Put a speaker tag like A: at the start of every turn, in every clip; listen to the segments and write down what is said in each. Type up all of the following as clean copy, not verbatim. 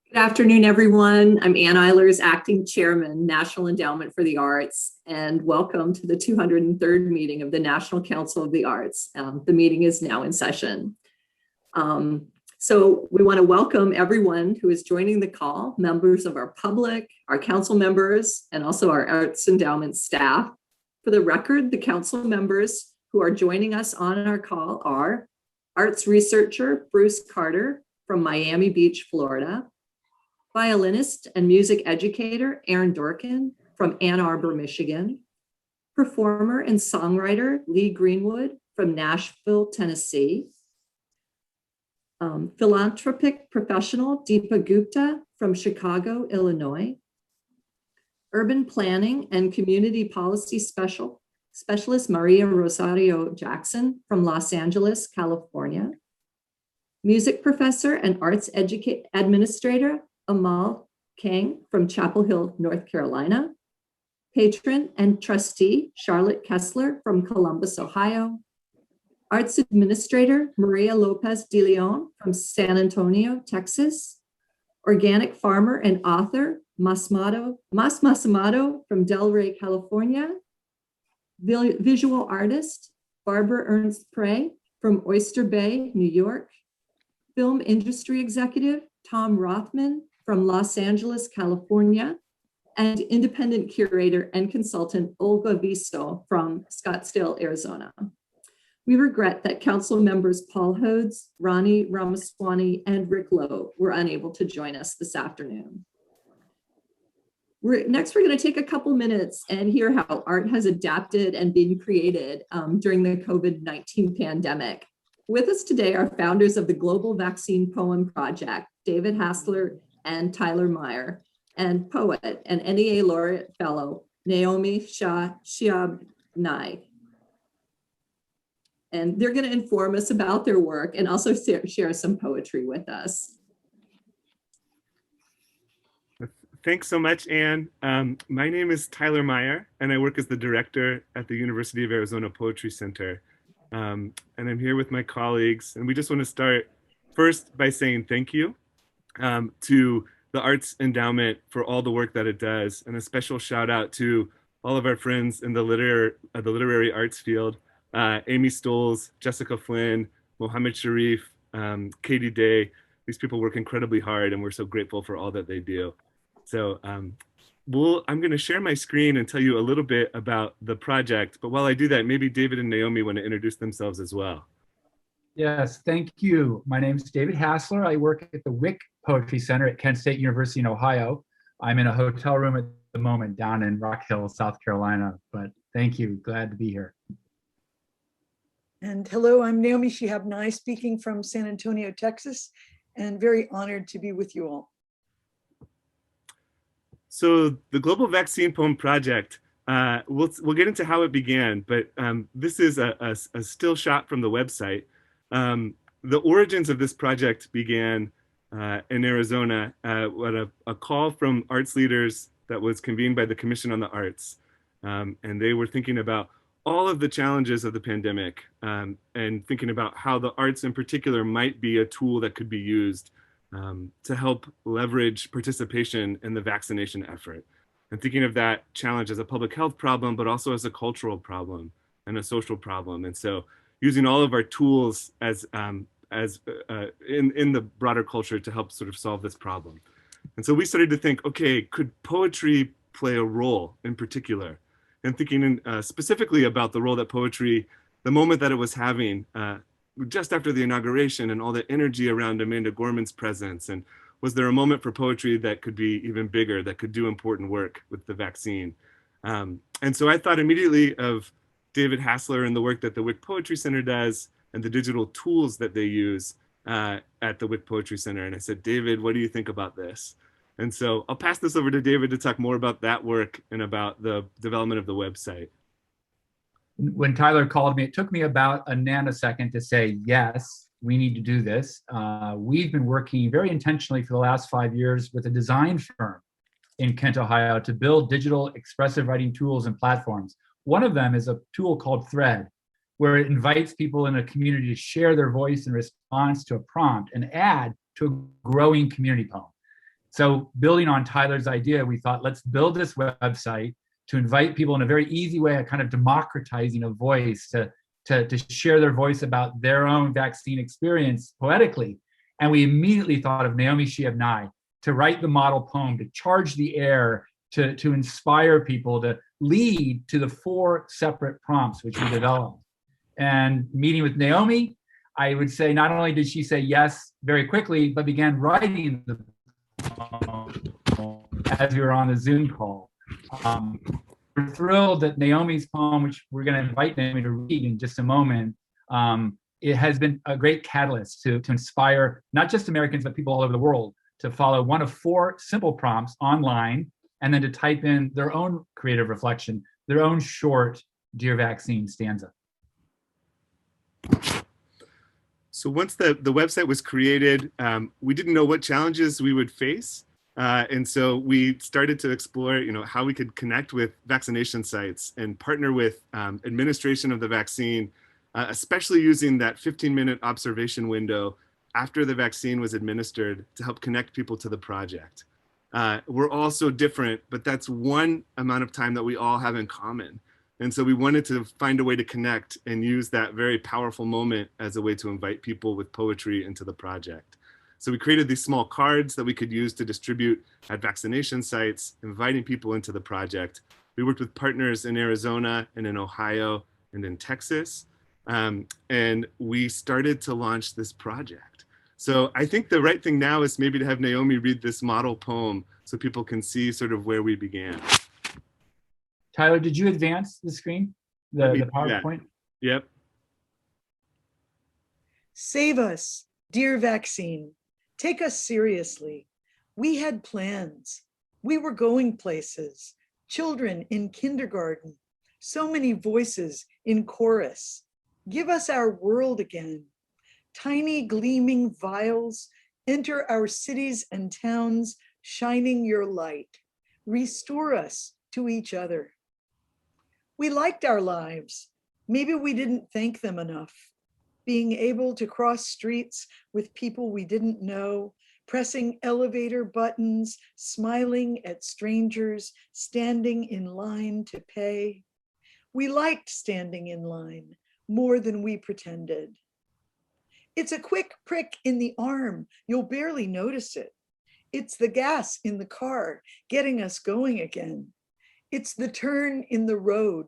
A: Good afternoon, everyone. I'm Ann Eilers, Acting Chairman, National Endowment for the Arts, and welcome to the 203rd meeting of the National Council of the Arts. The meeting is now in session. So we want to welcome everyone who is joining the call, members of our public, our council members, and also our Arts Endowment staff. For the record, the council members who are joining us on our call are arts researcher Bruce Carter from Miami Beach, Florida, violinist and music educator Aaron Dorkin from Ann Arbor, Michigan, performer and songwriter Lee Greenwood from Nashville, Tennessee, philanthropic professional Deepa Gupta from Chicago, Illinois, urban planning and community policy specialist Maria Rosario Jackson from Los Angeles, California, music professor and arts administrator Amal Kang from Chapel Hill, North Carolina, patron and trustee Charlotte Kessler from Columbus, Ohio, arts administrator Maria Lopez de Leon from San Antonio, Texas, organic farmer and author Mas Masamoto from Delray, California, visual artist Barbara Ernst Prey from Oyster Bay, New York, film industry executive Tom Rothman from Los Angeles, California, and independent curator and consultant Olga Visto from Scottsdale, Arizona. We regret that council members Paul Hodes, Ronnie Ramaswamy, and Rick Lowe were unable to join us this afternoon. Next, we're going to take a couple minutes and hear how art has adapted and been created during the COVID-19 pandemic. With us today are founders of the Global Vaccine Poem Project, David Hassler and Tyler Meyer, and poet and NEA laureate fellow, Naomi Shihab Nye. And they're going to inform us about their work and also share some poetry with us.
B: Thanks so much, Anne. My name is Tyler Meyer, and I work as the director at the University of Arizona Poetry Center. And I'm here with my colleagues, and we just want to start first by saying thank you to the Arts Endowment for all the work that it does, and a special shout out to all of our friends in the literary arts field, Amy Stoles, Jessica Flynn, Mohammed Sharif, Katie Day. These people work incredibly hard, and we're so grateful for all that they do. So I'm going to share my screen and tell you a little bit about the project, but while I do that, maybe David and Naomi want to introduce themselves as well.
C: Yes, thank you. My name is David Hassler. I work at the Wick Poetry Center at Kent State University in Ohio. I'm in a hotel room at the moment down in Rock Hill, South Carolina, but thank you. Glad to be here.
D: And hello, I'm Naomi Shihab Nye, speaking from San Antonio, Texas, and very honored to be with you all.
B: So the Global Vaccine Poem Project, we'll get into how it began, but this is a still shot from the website. The origins of this project began in Arizona at a call from arts leaders that was convened by the Commission on the Arts. And they were thinking about all of the challenges of the pandemic and thinking about how the arts in particular might be a tool that could be used to help leverage participation in the vaccination effort. And thinking of that challenge as a public health problem, but also as a cultural problem and a social problem. And so using all of our tools as in the broader culture to help sort of solve this problem. And so we started to think, okay, could poetry play a role in particular? And thinking specifically about the role that poetry, the moment that it was having just after the inauguration and all the energy around Amanda Gorman's presence. And was there a moment for poetry that could be even bigger, that could do important work with the vaccine? And so I thought immediately of David Hassler and the work that the Wick Poetry Center does and the digital tools that they use at the Wick Poetry Center. And I said, David, what do you think about this? And so I'll pass this over to David to talk more about that work and about the development of the website.
C: When Tyler called me, it took me about a nanosecond to say, yes, we need to do this. We've been working very intentionally for the last 5 years with a design firm in Kent, Ohio, to build digital expressive writing tools and platforms. One of them is a tool called Thread, where it invites people in a community to share their voice in response to a prompt and add to a growing community poem. So building on Tyler's idea, we thought, let's build this website to invite people in a very easy way, a kind of democratizing a voice to share their voice about their own vaccine experience poetically. And we immediately thought of Naomi Shihab Nye to write the model poem, to charge the air, to inspire people, to lead to the 4 separate prompts which we developed. And meeting with Naomi, I would say not only did she say yes very quickly, but began writing the poem as we were on the Zoom call. We're thrilled that Naomi's poem, which we're going to invite Naomi to read in just a moment, it has been a great catalyst to inspire not just Americans, but people all over the world to follow one of 4 simple prompts online, and then to type in their own creative reflection, their own short Dear Vaccine stanza.
B: So once the website was created, we didn't know what challenges we would face. And so we started to explore, how we could connect with vaccination sites and partner with administration of the vaccine, especially using that 15-minute observation window after the vaccine was administered to help connect people to the project. We're all so different, but that's one amount of time that we all have in common. And so we wanted to find a way to connect and use that very powerful moment as a way to invite people with poetry into the project. So we created these small cards that we could use to distribute at vaccination sites, inviting people into the project. We worked with partners in Arizona and in Ohio and in Texas. And we started to launch this project. So I think the right thing now is maybe to have Naomi read this model poem so people can see sort of where we began.
C: Tyler, did you advance the screen, the PowerPoint?
B: Yep.
D: Save us, dear vaccine. Take us seriously. We had plans. We were going places. Children in kindergarten. So many voices in chorus. Give us our world again. Tiny gleaming vials. Enter our cities and towns, shining your light. Restore us to each other. We liked our lives. Maybe we didn't thank them enough. Being able to cross streets with people we didn't know, pressing elevator buttons, smiling at strangers, standing in line to pay. We liked standing in line more than we pretended. It's a quick prick in the arm. You'll barely notice it. It's the gas in the car getting us going again. It's the turn in the road,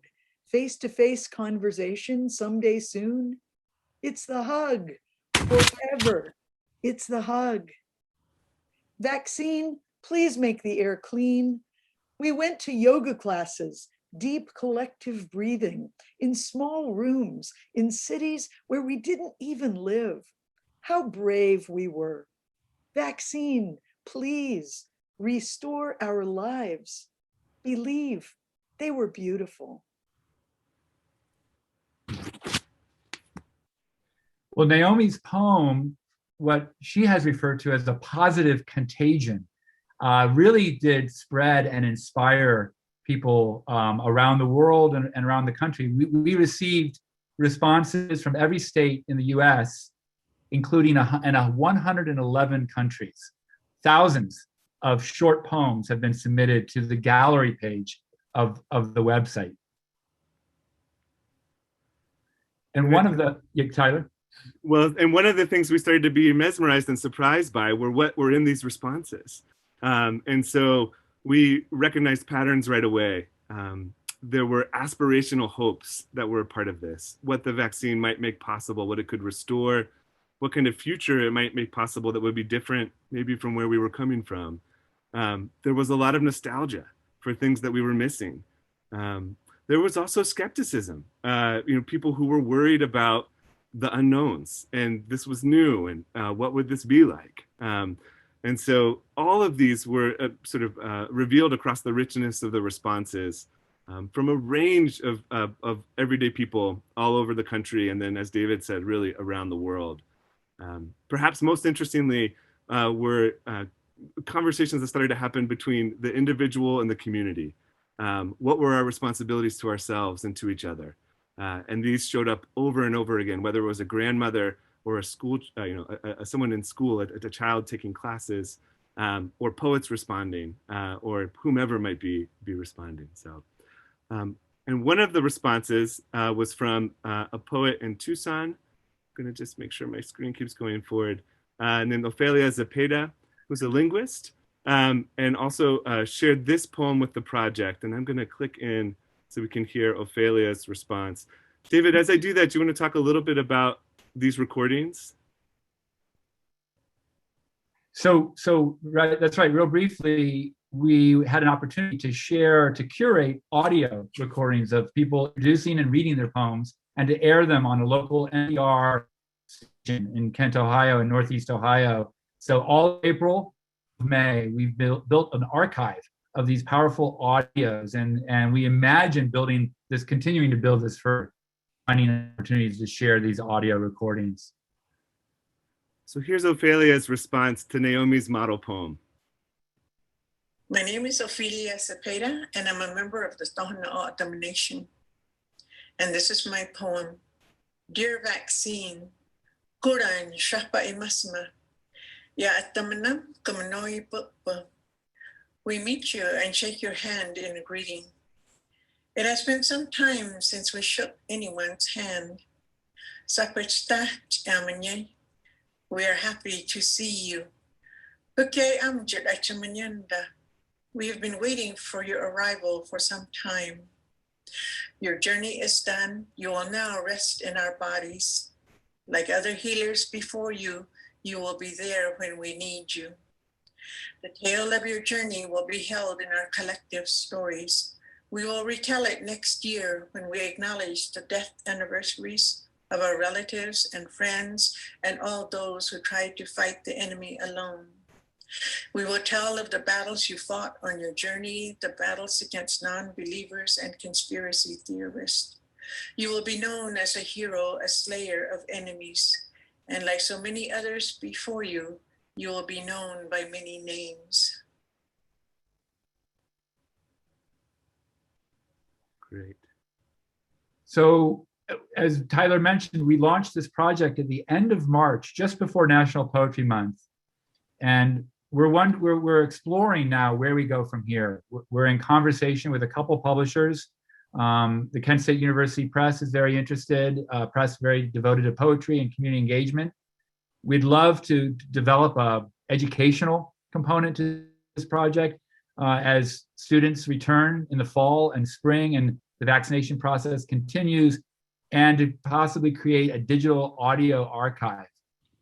D: face-to-face conversation someday soon. It's the hug, forever. It's the hug. Vaccine, please make the air clean. We went to yoga classes, deep collective breathing, in small rooms, in cities where we didn't even live. How brave we were. Vaccine, please, restore our lives. Believe, they were beautiful.
C: Well, Naomi's poem, what she has referred to as a positive contagion, really did spread and inspire people around the world and around the country. We received responses from every state in the US, including in 111 countries. Thousands of short poems have been submitted to the gallery page of the website. And one of the, Tyler?
B: Well, and one of the things we started to be mesmerized and surprised by were what were in these responses. And so we recognized patterns right away. There were aspirational hopes that were a part of this, what the vaccine might make possible, what it could restore, what kind of future it might make possible that would be different maybe from where we were coming from. There was a lot of nostalgia for things that we were missing. There was also skepticism, people who were worried about the unknowns, and this was new, and what would this be like? And so all of these were sort of revealed across the richness of the responses from a range of everyday people all over the country, and then, as David said, really around the world. Perhaps most interestingly were conversations that started to happen between the individual and the community. What were our responsibilities to ourselves and to each other? And these showed up over and over again, whether it was a grandmother or a school, someone in school, a child taking classes. or poets responding, or whomever might be responding. So, and one of the responses was from a poet in Tucson. I'm gonna just make sure my screen keeps going forward. Named Ofelia Zepeda, who's a linguist, and also shared this poem with the project. And I'm gonna click in so we can hear Ophelia's response. David, as I do that, do you want to talk a little bit about these recordings?
C: So right, that's right. Real briefly, we had an opportunity to curate audio recordings of people introducing and reading their poems, and to air them on a local NPR station in Kent, Ohio, and Northeast Ohio. So all April, May, we've built an archive of these powerful audios, and we imagine continuing to build this for finding opportunities to share these audio recordings.
B: So here's Ophelia's response to Naomi's model poem.
E: My name is Ofelia Zepeda, and I'm a member of the Tohono O'odham Nation. And this is my poem. Dear Vaccine, Kuran Shapa Imasma, Ya Atamanam Kamanoi Pukpa. We meet you and shake your hand in a greeting. It has been some time since we shook anyone's hand. Sakwechta Amanye. We are happy to see you. We have been waiting for your arrival for some time. Your journey is done. You will now rest in our bodies. Like other healers before you, you will be there when we need you. The tale of your journey will be held in our collective stories. We will retell it next year when we acknowledge the death anniversaries of our relatives and friends and all those who tried to fight the enemy alone. We will tell of the battles you fought on your journey, the battles against non-believers and conspiracy theorists. You will be known as a hero, a slayer of enemies. And like so many others before you, you will be known by many names.
B: Great.
C: So, as Tyler mentioned, we launched this project at the end of March, just before National Poetry Month. And we're exploring now where we go from here. We're in conversation with a couple publishers. The Kent State University Press is very interested, press very devoted to poetry and community engagement. We'd love to develop a educational component to this project as students return in the fall and spring and the vaccination process continues, and to possibly create a digital audio archive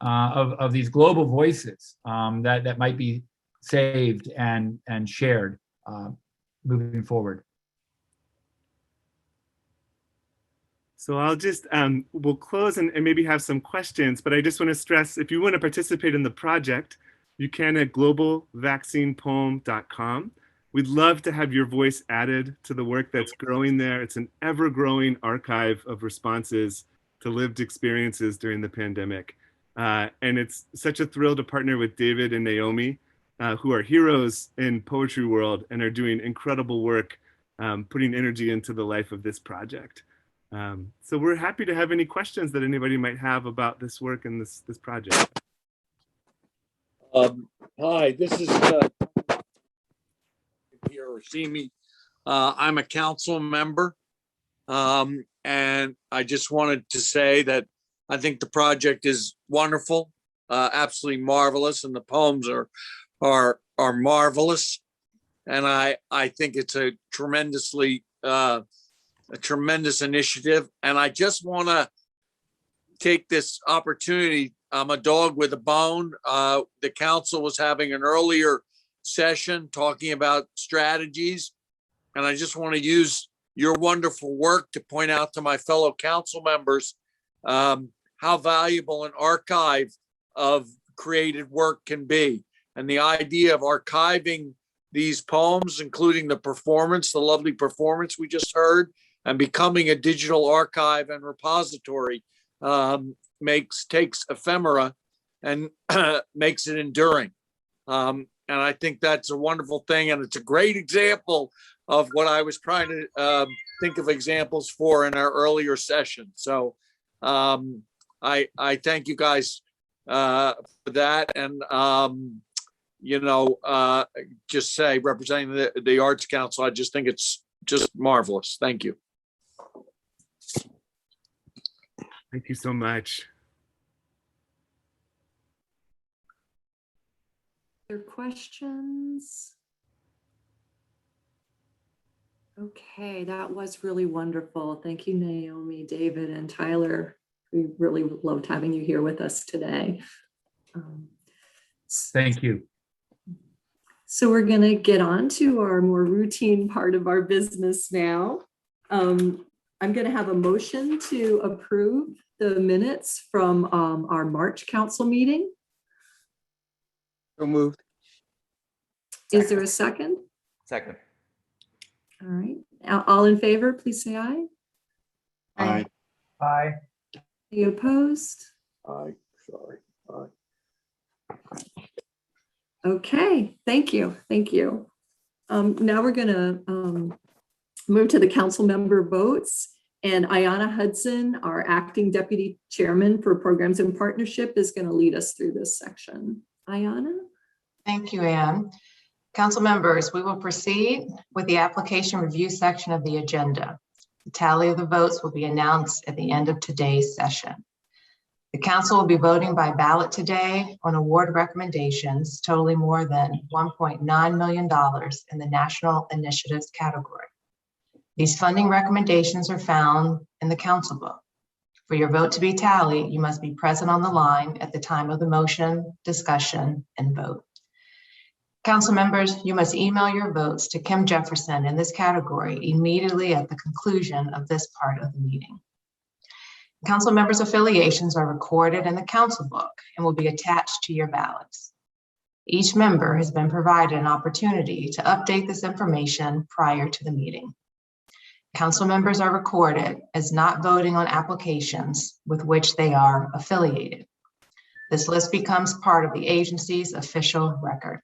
C: of these global voices that might be saved and shared moving forward.
B: So I'll just, we'll close and maybe have some questions, but I just want to stress, if you want to participate in the project, you can at globalvaccinepoem.com. We'd love to have your voice added to the work that's growing there. It's an ever-growing archive of responses to lived experiences during the pandemic. And it's such a thrill to partner with David and Naomi, who are heroes in poetry world and are doing incredible work, putting energy into the life of this project. So we're happy to have any questions that anybody might have about this work and this project.
F: Hi, this is here or see me. I'm a council member, and I just wanted to say that I think the project is wonderful, absolutely marvelous, and the poems are marvelous. And I think it's a tremendous initiative. And I just want to take this opportunity. I'm a dog with a bone. The council was having an earlier session talking about strategies, and I just want to use your wonderful work to point out to my fellow council members how valuable an archive of created work can be. And the idea of archiving these poems, including the lovely performance we just heard, and becoming a digital archive and repository takes ephemera and makes it enduring. And I think that's a wonderful thing. And it's a great example of what I was trying to think of examples for in our earlier session. So I thank you guys for that. And, just say, representing the Arts Council, I just think it's just marvelous. Thank you.
B: Thank you so much.
A: Other questions? Okay, that was really wonderful. Thank you, Naomi, David, and Tyler. We really loved having you here with us today.
C: Thank you.
A: So we're going to get on to our more routine part of our business now. I'm going to have a motion to approve the minutes from our March council meeting.
G: So moved.
A: Is there a second?
G: Second.
A: All right. All in favor, please say aye.
G: Aye.
C: Aye.
A: Any opposed?
G: Aye. Sorry. Aye.
A: Okay, thank you. Thank you. Now we're going to move to the council member votes. And Ayanna Hudson, our acting deputy chairman for programs and partnership, is going to lead us through this section. Ayanna?
H: Thank you, Anne. Council members, we will proceed with the application review section of the agenda. The tally of the votes will be announced at the end of today's session. The council will be voting by ballot today on award recommendations totaling more than $1.9 million in the national initiatives category. These funding recommendations are found in the council book. For your vote to be tallied, you must be present on the line at the time of the motion, discussion, and vote. Council members, you must email your votes to Kim Jefferson in this category immediately at the conclusion of this part of the meeting. Council members' affiliations are recorded in the council book and will be attached to your ballots. Each member has been provided an opportunity to update this information prior to the meeting. Council members are recorded as not voting on applications with which they are affiliated. This list becomes part of the agency's official record.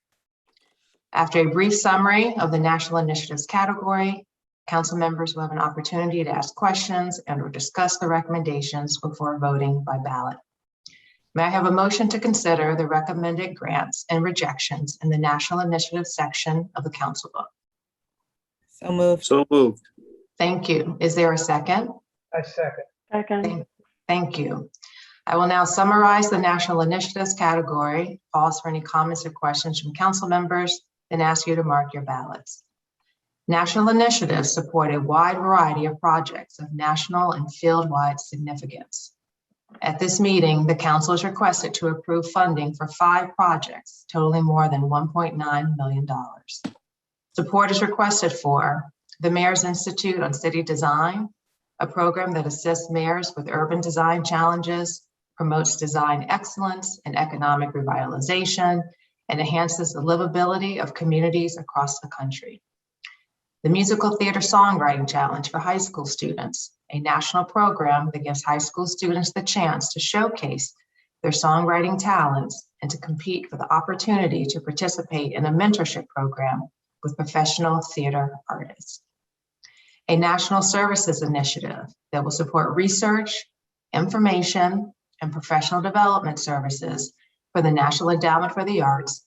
H: After a brief summary of the national initiatives category, council members will have an opportunity to ask questions and or discuss the recommendations before voting by ballot. May I have a motion to consider the recommended grants and rejections in the national initiatives section of the council book?
G: So moved.
F: So moved.
H: Thank you. Is there a second?
C: I second.
I: Second.
H: Thank you. I will now summarize the national initiatives category, pause for any comments or questions from council members, then ask you to mark your ballots. National initiatives support a wide variety of projects of national and field-wide significance. At this meeting, the council is requested to approve funding for 5 projects totaling more than $1.9 million. Support is requested for the Mayor's Institute on City Design, a program that assists mayors with urban design challenges, promotes design excellence and economic revitalization, and enhances the livability of communities across the country. The Musical Theater Songwriting Challenge for high school students, a national program that gives high school students the chance to showcase their songwriting talents and to compete for the opportunity to participate in a mentorship program with professional theater artists. A national services initiative that will support research, information, and professional development services for the National Endowment for the Arts,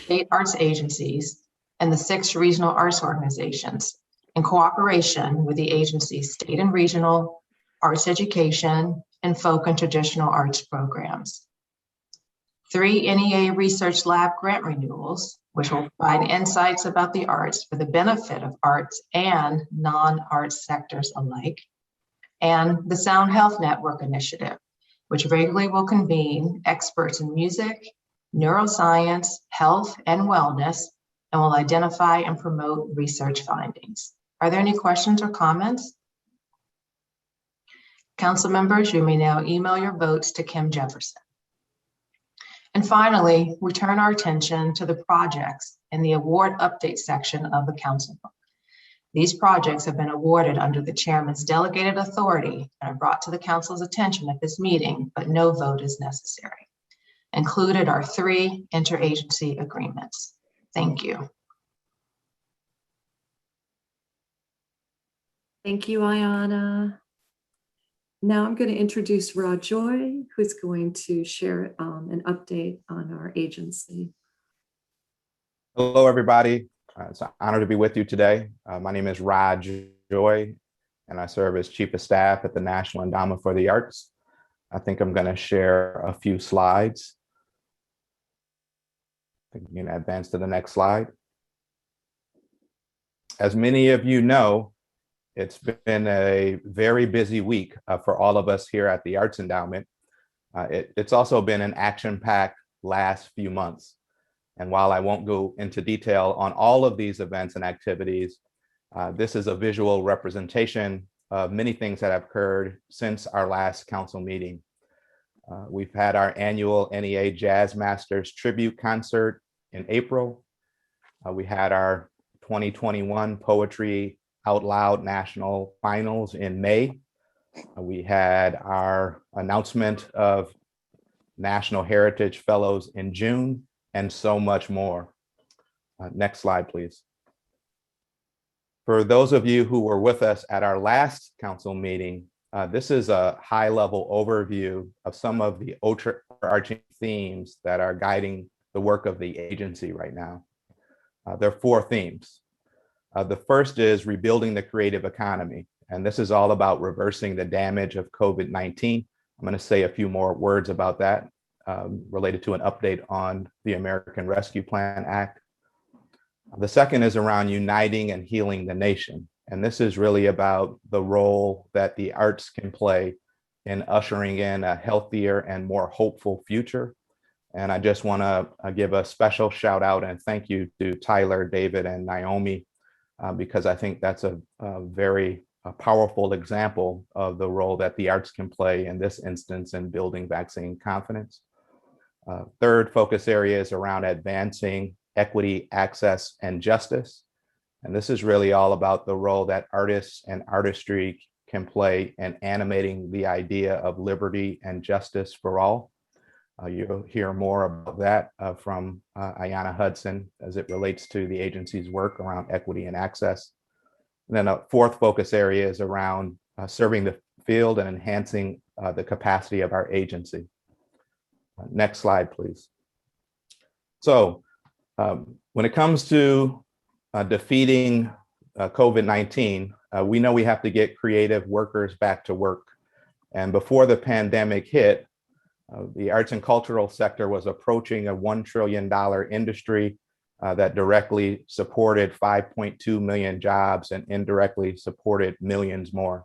H: state arts agencies, and the 6 regional arts organizations in cooperation with the agency's state and regional arts education and folk and traditional arts programs. 3 NEA Research Lab grant renewals, which will provide insights about the arts for the benefit of arts and non-arts sectors alike. And the Sound Health Network Initiative, which regularly will convene experts in music, neuroscience, health, and wellness, and will identify and promote research findings. Are there any questions or comments? Council members, you may now email your votes to Kim Jefferson. And finally, we turn our attention to the projects in the award update section of the council book. These projects have been awarded under the chairman's delegated authority and are brought to the council's attention at this meeting, but no vote is necessary. Included are 3 interagency agreements. Thank you.
A: Thank you, Ayanna. Now I'm going to introduce Joy, who's going to share an update on our agency.
I: Hello, everybody. It's an honor to be with you today. My name is Raj Joy, and I serve as Chief of Staff at the National Endowment for the Arts. I think I'm going to share a few slides. I think you can advance to the next slide. As many of you know, it's been a very busy week for all of us here at the Arts Endowment. It's also been an action-packed last few months. And while I won't go into detail on all of these events and activities, this is a visual representation of many things that have occurred since our last council meeting. We've had our annual NEA Jazz Masters tribute concert in April. We had our 2021 Poetry Out Loud National Finals in May. We had our announcement of National Heritage Fellows in June, and so much more. Next slide, please. For those of you who were with us at our last council meeting, this is a high-level overview of some of the overarching themes that are guiding the work of the agency right now. There are 4 themes. The first is rebuilding the creative economy, and this is all about reversing the damage of COVID-19. I'm going to say a few more words about that related to an update on the American Rescue Plan Act. The second is around uniting and healing the nation. And this is really about the role that the arts can play in ushering in a healthier and more hopeful future. And I just want to give a special shout out and thank you to Tyler, David, and Naomi, because I think that's a very powerful example of the role that the arts can play in this instance in building vaccine confidence. Third focus area is around advancing equity, access, and justice. And this is really all about the role that artists and artistry can play in animating the idea of liberty and justice for all. You'll hear more about that from Ayanna Hudson as it relates to the agency's work around equity and access. And then a fourth focus area is around serving the field and enhancing the capacity of our agency. Next slide, please. So when it comes to defeating COVID-19, we know we have to get creative workers back to work. And before the pandemic hit, the arts and cultural sector was approaching a $1 trillion industry that directly supported 5.2 million jobs and indirectly supported millions more.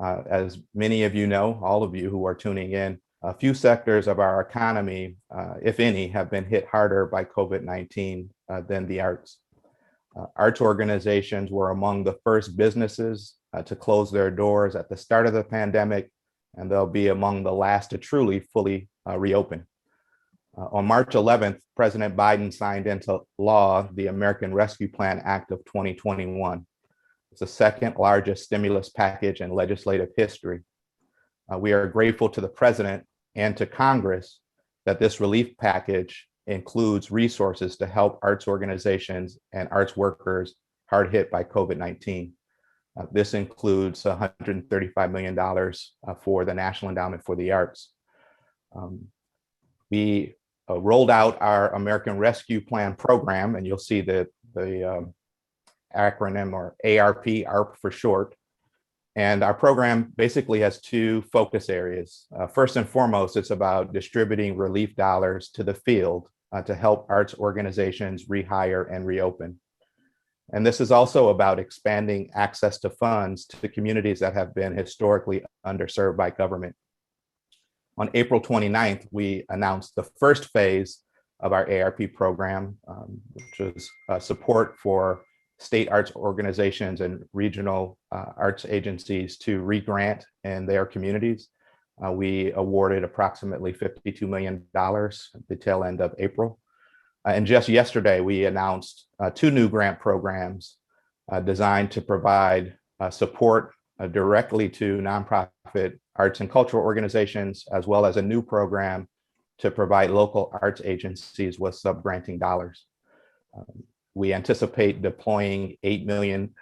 I: As many of you know, all of you who are tuning in, a few sectors of our economy, if any, have been hit harder by COVID-19 than the arts. Arts organizations were among the first businesses to close their doors at the start of the pandemic, and they'll be among the last to truly fully reopen. On March 11th, President Biden signed into law the American Rescue Plan Act of 2021. It's the second largest stimulus package in legislative history. We are grateful to the president and to Congress that this relief package includes resources to help arts organizations and arts workers hard hit by COVID-19. This includes $135 million for the National Endowment for the Arts. We rolled out our American Rescue Plan program, and you'll see the acronym, or ARP for short. And our program basically has 2 focus areas. First and foremost, it's about distributing relief dollars to the field to help arts organizations rehire and reopen. And this is also about expanding access to funds to communities that have been historically underserved by government. On April 29th, we announced the first phase of our ARP program, which was support for state arts organizations and regional arts agencies to re-grant in their communities. We awarded approximately $52 million at the tail end of April. And just yesterday, we announced 2 new grant programs designed to provide support directly to nonprofit arts and cultural organizations, as well as a new program to provide local arts agencies with sub-granting dollars. We anticipate deploying $80 million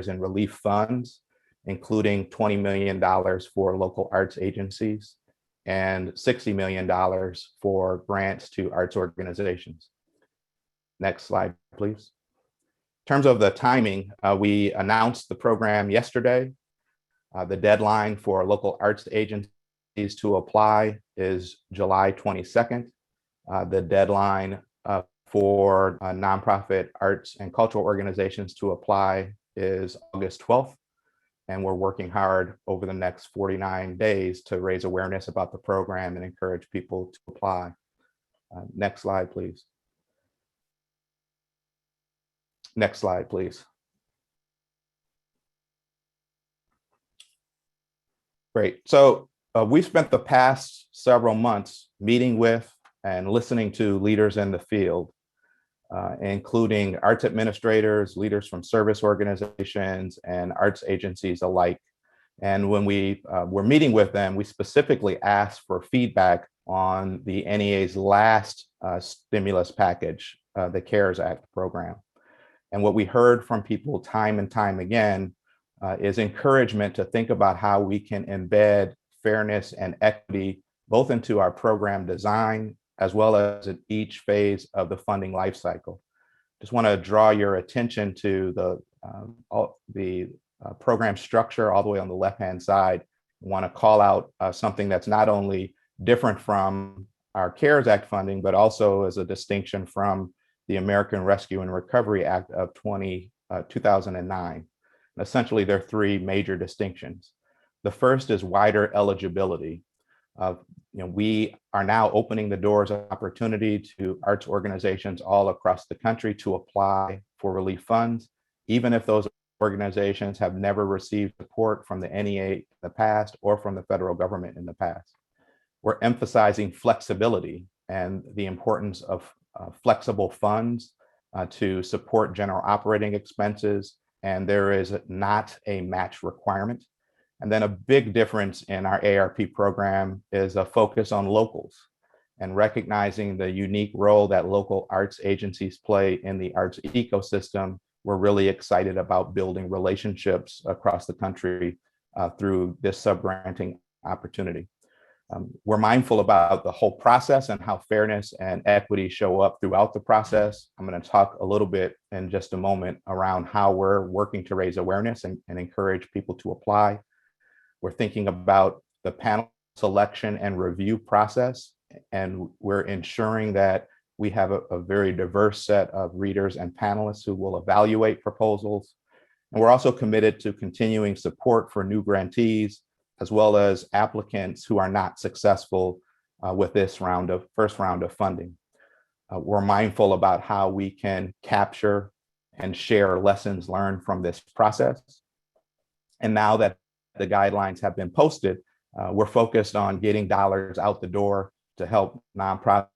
I: in relief funds, including $20 million for local arts agencies and $60 million for grants to arts organizations. Next slide, please. In terms of the timing, we announced the program yesterday. The deadline for local arts agencies to apply is July 22nd. The deadline for nonprofit arts and cultural organizations to apply is August 12th. And we're working hard over the next 49 days to raise awareness about the program and encourage people to apply. Next slide, please. Next slide, please. Great. So we spent the past several months meeting with and listening to leaders in the field, including arts administrators, leaders from service organizations, and arts agencies alike. And when we were meeting with them, we specifically asked for feedback on the NEA's last stimulus package, the CARES Act program. And what we heard from people time and time again is encouragement to think about how we can embed fairness and equity both into our program design as well as in each phase of the funding life cycle. Just want to draw your attention to the program structure all the way on the left-hand side. I want to call out something that's not only different from our CARES Act funding, but also as a distinction from the American Rescue and Recovery Act of 2009. Essentially, there are three major distinctions. The first is wider eligibility. We are now opening the doors of opportunity to arts organizations all across the country to apply for relief funds, even if those organizations have never received support from the NEA in the past or from the federal government in the past. We're emphasizing flexibility and the importance of flexible funds to support general operating expenses, and there is not a match requirement. And then a big difference in our ARP program is a focus on locals and recognizing the unique role that local arts agencies play in the arts ecosystem. We're really excited about building relationships across the country through this sub-granting opportunity. We're mindful about the whole process and how fairness and equity show up throughout the process. I'm going to talk a little bit in just a moment around how we're working to raise awareness and encourage people to apply. We're thinking about the panel selection and review process, and we're ensuring that we have a very diverse set of readers and panelists who will evaluate proposals. And we're also committed to continuing support for new grantees, as well as applicants who are not successful with this first round of funding. We're mindful about how we can capture and share lessons learned from this process. And now that the guidelines have been posted, we're focused on getting dollars out the door to help nonprofit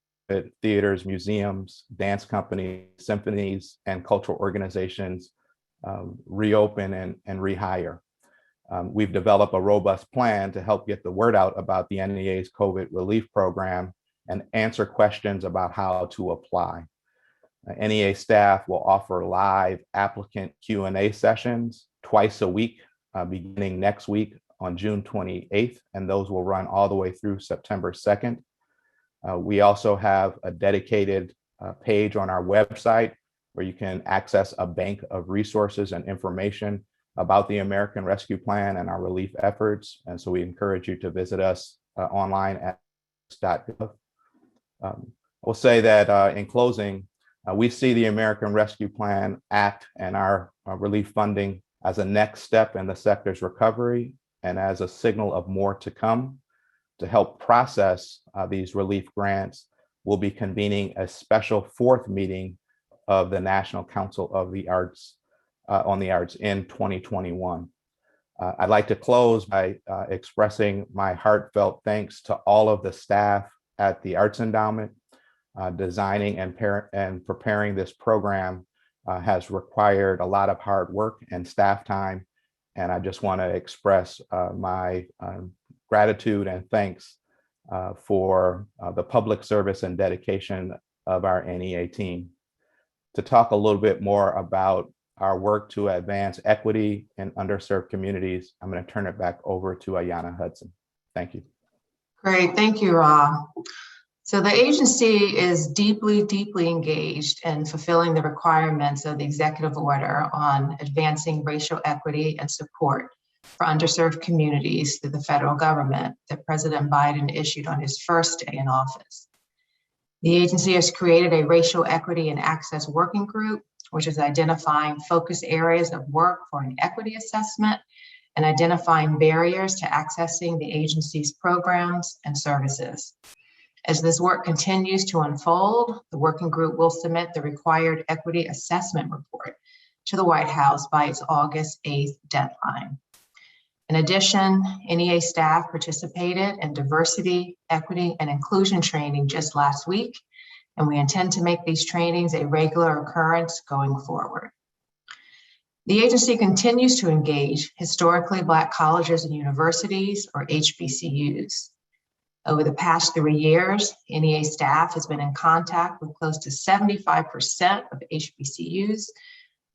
I: theaters, museums, dance companies, symphonies, and cultural organizations reopen and rehire. We've developed a robust plan to help get the word out about the NEA's COVID relief program and answer questions about how to apply. NEA staff will offer live applicant Q&A sessions twice a week, beginning next week on June 28th, and those will run all the way through September 2nd. We also have a dedicated page on our website where you can access a bank of resources and information about the American Rescue Plan and our relief efforts. And so we encourage you to visit us online at .gov. I will say that in closing, we see the American Rescue Plan Act and our relief funding as a next step in the sector's recovery and as a signal of more to come. To help process these relief grants, we'll be convening a special fourth meeting of the National Council of the Arts on the Arts in 2021. I'd like to close by expressing my heartfelt thanks to all of the staff at the Arts Endowment. Designing and preparing this program has required a lot of hard work and staff time. And I just want to express my gratitude and thanks for the public service and dedication of our NEA team. To talk a little bit more about our work to advance equity in underserved communities, I'm going to turn it back over to Ayanna Hudson. Thank you.
H: Great, thank you, Rob. So the agency is deeply, deeply engaged in fulfilling the requirements of the executive order on advancing racial equity and support for underserved communities through the federal government that President Biden issued on his first day in office. The agency has created a racial equity and access working group, which is identifying focus areas of work for an equity assessment and identifying barriers to accessing the agency's programs and services. As this work continues to unfold, the working group will submit the required equity assessment report to the White House by its August 8th deadline. In addition, NEA staff participated in diversity, equity, and inclusion training just last week, and we intend to make these trainings a regular occurrence going forward. The agency continues to engage historically Black colleges and universities, or HBCUs. Over the past 3 years, NEA staff has been in contact with close to 75% of HBCUs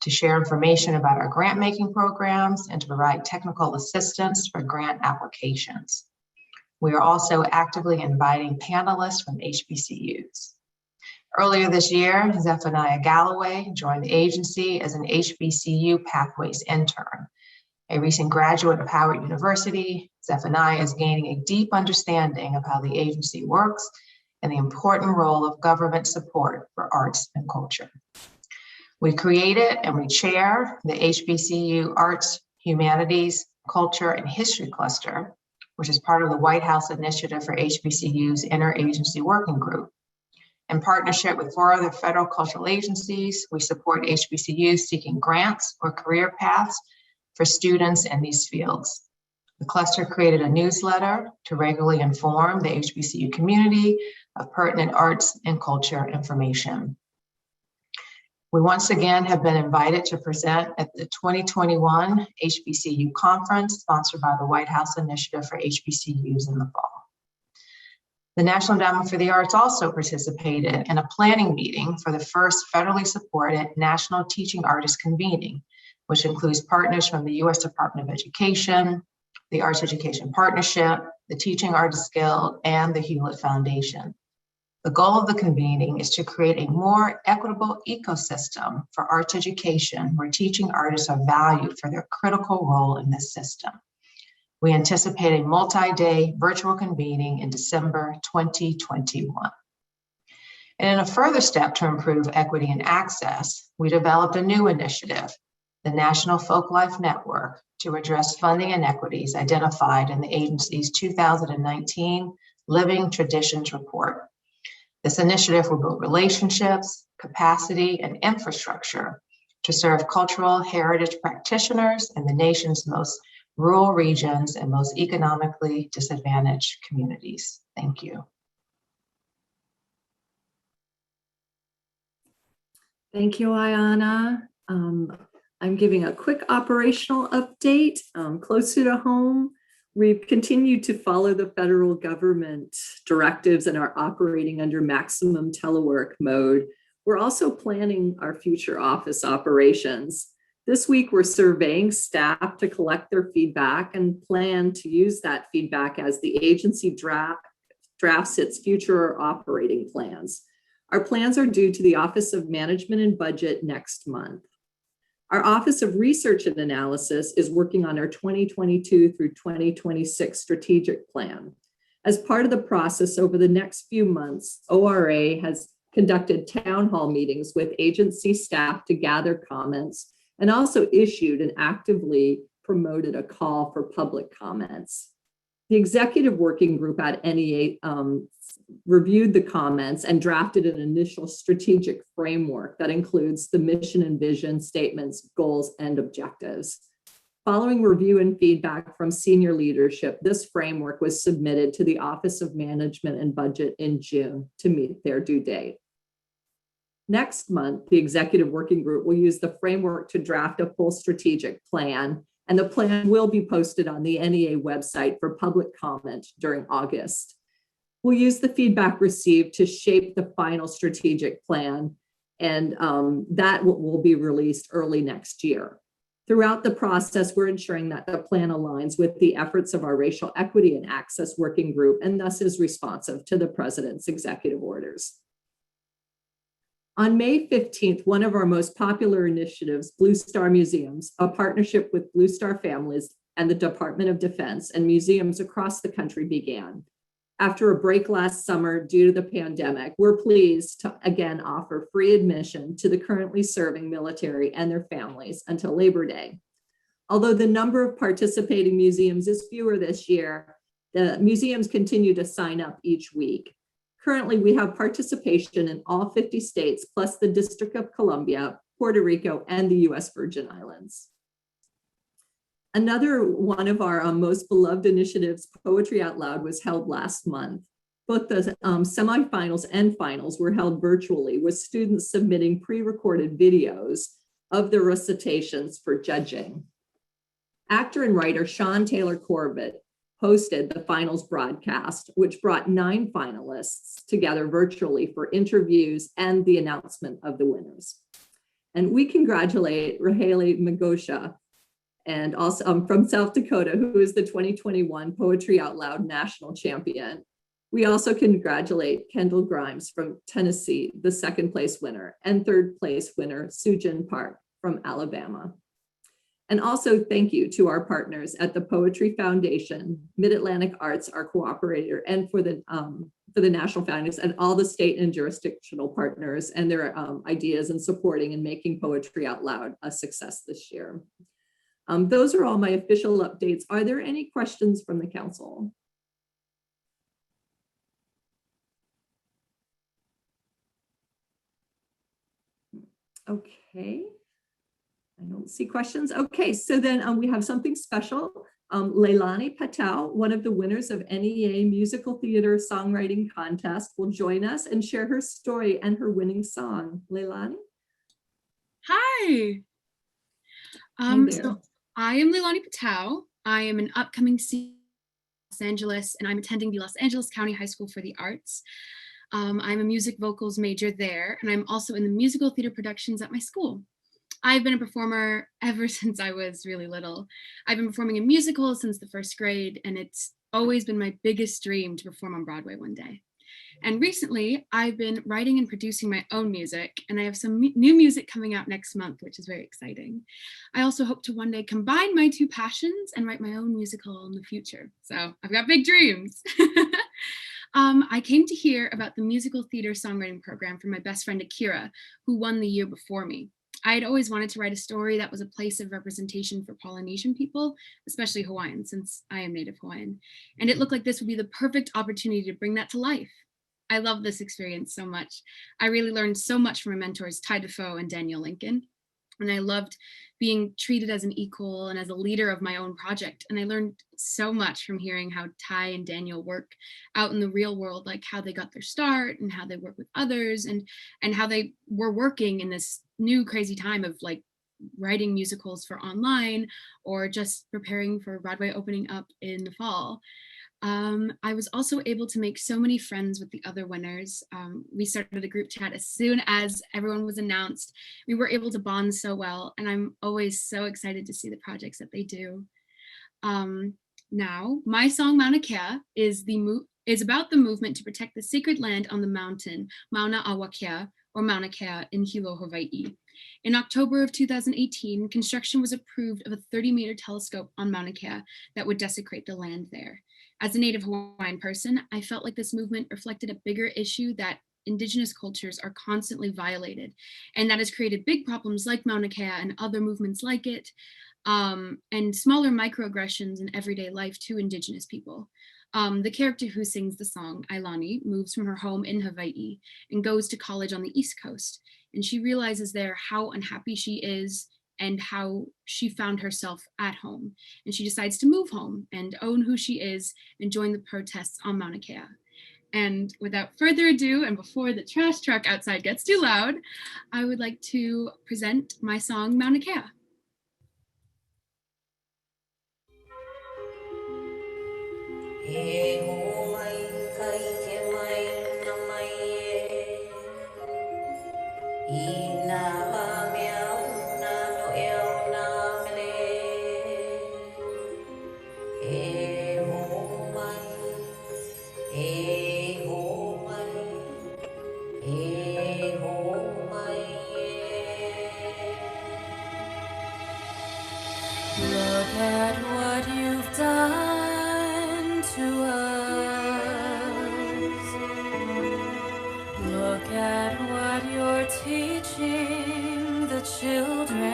H: to share information about our grant-making programs and to provide technical assistance for grant applications. We are also actively inviting panelists from HBCUs. Earlier this year, Zephaniah Galloway joined the agency as an HBCU Pathways intern. A recent graduate of Howard University, Zephaniah is gaining a deep understanding of how the agency works and the important role of government support for arts and culture. We created and we chair the HBCU Arts, Humanities, Culture, and History Cluster, which is part of the White House Initiative for HBCU's Interagency Working Group. In partnership with 4 other federal cultural agencies, we support HBCUs seeking grants or career paths for students in these fields. The cluster created a newsletter to regularly inform the HBCU community of pertinent arts and culture information. We once again have been invited to present at the 2021 HBCU conference sponsored by the White House Initiative for HBCUs in the fall. The National Endowment for the Arts also participated in a planning meeting for the first federally supported National Teaching Artist Convening, which includes partners from the U.S. Department of Education, the Arts Education Partnership, the Teaching Artists Guild, and the Hewlett Foundation. The goal of the convening is to create a more equitable ecosystem for arts education where teaching artists are valued for their critical role in this system. We anticipate a multi-day virtual convening in December 2021. And in a further step to improve equity and access, we developed a new initiative, the National Folklife Network, to address funding inequities identified in the agency's 2019 Living Traditions Report. This initiative will build relationships, capacity, and infrastructure to serve cultural heritage practitioners in the nation's most rural regions and most economically disadvantaged communities. Thank you.
A: Thank you, Ayana. I'm giving a quick operational update closer to home. We've continued to follow the federal government directives and are operating under maximum telework mode. We're also planning our future office operations. This week, we're surveying staff to collect their feedback and plan to use that feedback as the agency drafts its future operating plans. Our plans are due to the Office of Management and Budget next month. Our Office of Research and Analysis is working on our 2022 through 2026 strategic plan. As part of the process over the next few months, ORA has conducted town hall meetings with agency staff to gather comments and also issued and actively promoted a call for public comments. The executive working group at NEA reviewed the comments and drafted an initial strategic framework that includes the mission and vision statements, goals, and objectives. Following review and feedback from senior leadership, this framework was submitted to the Office of Management and Budget in June to meet their due date. Next month, the executive working group will use the framework to draft a full strategic plan, and the plan will be posted on the NEA website for public comment during August. We'll use the feedback received to shape the final strategic plan, and that will be released early next year. Throughout the process, we're ensuring that the plan aligns with the efforts of our Racial Equity and Access Working Group and thus is responsive to the President's executive orders. On May 15th, one of our most popular initiatives, Blue Star Museums, a partnership with Blue Star Families and the Department of Defense and museums across the country, began. After a break last summer due to the pandemic, we're pleased to again offer free admission to the currently serving military and their families until Labor Day. Although the number of participating museums is fewer this year, the museums continue to sign up each week. Currently, we have participation in all 50 states, plus the District of Columbia, Puerto Rico, and the US Virgin Islands. Another one of our most beloved initiatives, Poetry Out Loud, was held last month. Both the semifinals and finals were held virtually, with students submitting pre-recorded videos of their recitations for judging. Actor and writer Sean Taylor Corbett hosted the finals broadcast, which brought 9 finalists together virtually for interviews and the announcement of the winners. And we congratulate Raheli Magosha, and also from South Dakota, who is the 2021 Poetry Out Loud National Champion. We also congratulate Kendall Grimes from Tennessee, the 2nd place winner, and 3rd place winner, Sujin Park from Alabama. And also thank you to our partners at the Poetry Foundation, Mid-Atlantic Arts, our cooperator, and for the National Founders, and all the state and jurisdictional partners and their ideas in supporting and making Poetry Out Loud a success this year. Those are all my official updates. Are there any questions from the council? Okay, I don't see questions. Okay, so then we have something special. Leilani Patao, one of the winners of NEA Musical Theater Songwriting Contest, will join us and share her story and her winning song. Leilani?
J: Hi. So I am Leilani Patao. I am an upcoming senior in Los Angeles, and I'm attending the Los Angeles County High School for the Arts. I'm a music vocals major there, and I'm also in the musical theater productions at my school. I've been a performer ever since I was really little. I've been performing in musicals since the 1st grade, and it's always been my biggest dream to perform on Broadway one day. And recently, I've been writing and producing my own music, and I have some new music coming out next month, which is very exciting. I also hope to one day combine my 2 passions and write my own musical in the future. So I've got big dreams. I came to hear about the Musical Theater Songwriting program from my best friend Akira, who won the year before me. I had always wanted to write a story that was a place of representation for Polynesian people, especially Hawaiian, since I am Native Hawaiian. And it looked like this would be the perfect opportunity to bring that to life. I love this experience so much. I really learned so much from my mentors, Ty Defoe and Daniel Lincoln. And I loved being treated as an equal and as a leader of my own project. And I learned so much from hearing how Ty and Daniel work out in the real world, like how they got their start and how they work with others and how they were working in this new crazy time of like writing musicals for online or just preparing for Broadway opening up in the fall. I was also able to make so many friends with the other winners. We started a group chat as soon as everyone was announced. We were able to bond so well, and I'm always so excited to see the projects that they do. Now, my song Mauna Kea is about the movement to protect the sacred land on the mountain, Mauna Awakea, or Mauna Kea in Hilo, Hawaii. In October of 2018, construction was approved of a 30-meter telescope on Mauna Kea that would desecrate the land there. As a Native Hawaiian person, I felt like this movement reflected a bigger issue that Indigenous cultures are constantly violated, and that has created big problems like Mauna Kea and other movements like it, and smaller microaggressions in everyday life to Indigenous people. The character who sings the song, Ilani, moves from her home in Hawaii and goes to college on the East Coast, and she realizes there how unhappy she is and how she found herself at home. And she decides to move home and own who she is and join the protests on Mauna Kea. And without further ado, and before the trash truck outside gets too loud, I would like to present my song, Mauna Kea.
K: at what you've done to us. Look at what you're teaching the children.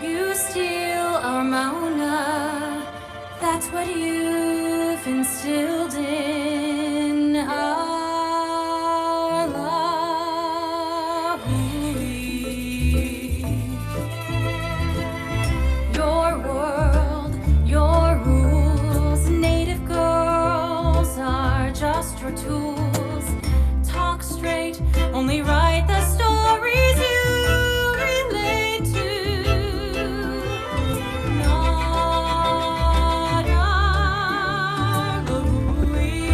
K: You steal our Mauna, that's what you've instilled in our love. Your world, your rules, native girls are just your tools. Talk straight, only write the stories you relate to. Not our Louis.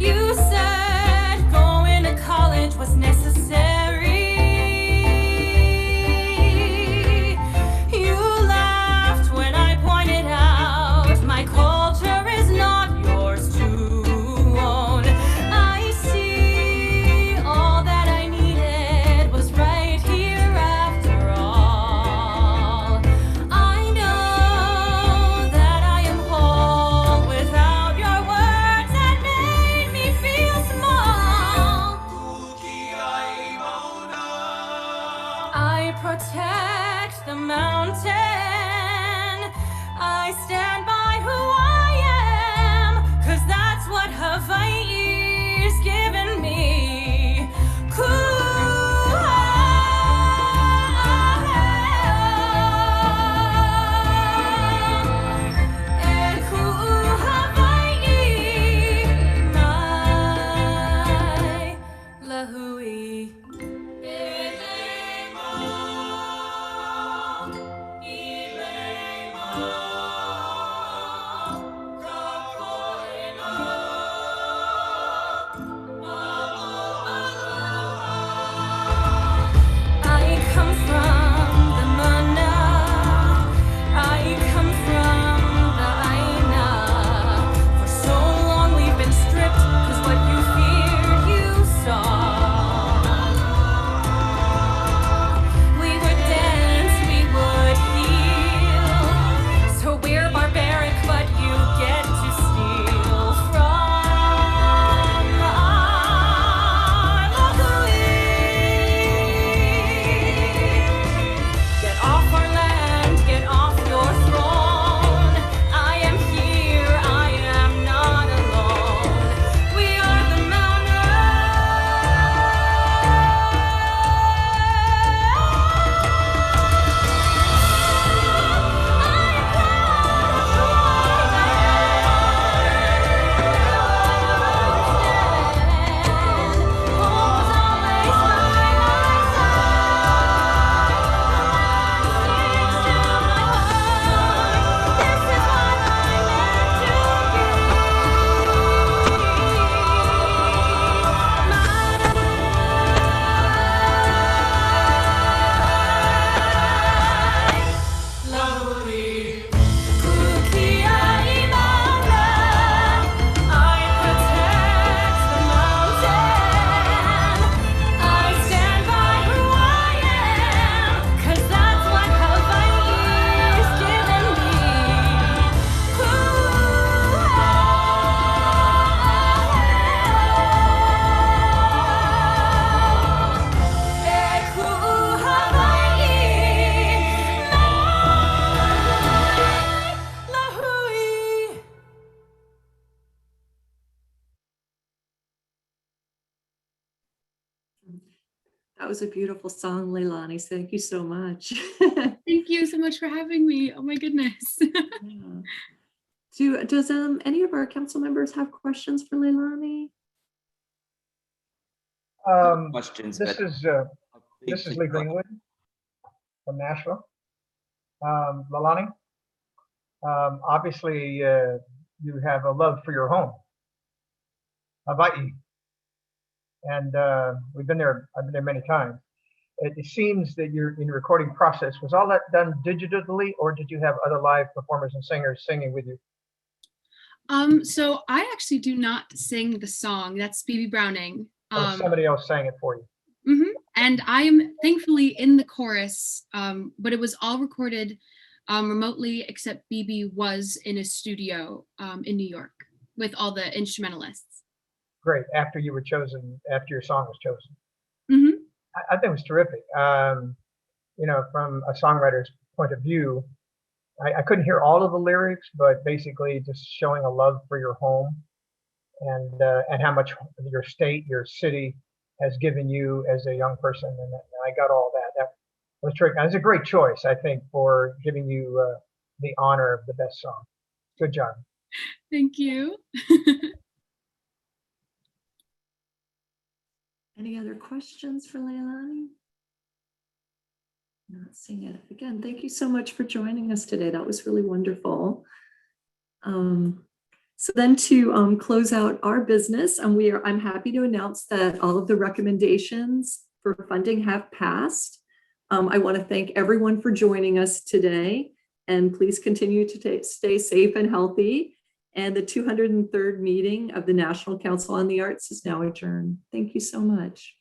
K: You said going to college was necessary. You laughed when I pointed out my culture is not yours to own. I see all that I needed was right here after all. I know that I am whole without your words that made me feel small. I protect the mountain. I stand by who I am, 'cause that's what Hawaii's given me. And Hawaii, my lahui. I come from the mana. I come from the aina. For so long we've been stripped, 'cause what you feared you saw. We would dance, we would heal. So we're barbaric, but you get to steal from our lahui. Get off our land, get off your throne. I am here, I am not alone. We are the
A: That was a beautiful song, Leilani. Thank you so much.
J: Thank you so much for having me. Oh my goodness.
A: Yeah. Does any of our council members have questions for Leilani?
L: Questions.
M: This
L: but
M: is
L: how big
M: this is
L: can
M: Lee
L: you go?
M: Greenwood from Nashville. Leilani, obviously you have a love for your home, Hawaii, and we've been there. I've been there many times. It seems that you're in the recording process. Was all that done digitally, or did you have other live performers and singers singing with you?
J: So I actually do not sing the song. That's Phoebe Browning.
M: Or somebody else sang it for you?
J: And I am thankfully in the chorus, but it was all recorded remotely, except BB was in a studio in New York with all the instrumentalists.
M: Great. After you were chosen, after your song was chosen.
J: Mm-hmm.
M: I think it was terrific. You know, from a songwriter's point of view, I couldn't hear all of the lyrics, but basically just showing a love for your home and how much your state, your city has given you as a young person. And I got all that. That was terrific. It was a great choice, I think, for giving you the honor of the best song. Good job.
J: Thank you.
A: Any other questions for Leilani? Not seeing it. Again, thank you so much for joining us today. That was really wonderful. So then to close out our business, I'm happy to announce that all of the recommendations for funding have passed. I want to thank everyone for joining us today, and please continue to stay safe and healthy. And the 203rd meeting of the National Council on the Arts is now adjourned. Thank you so much.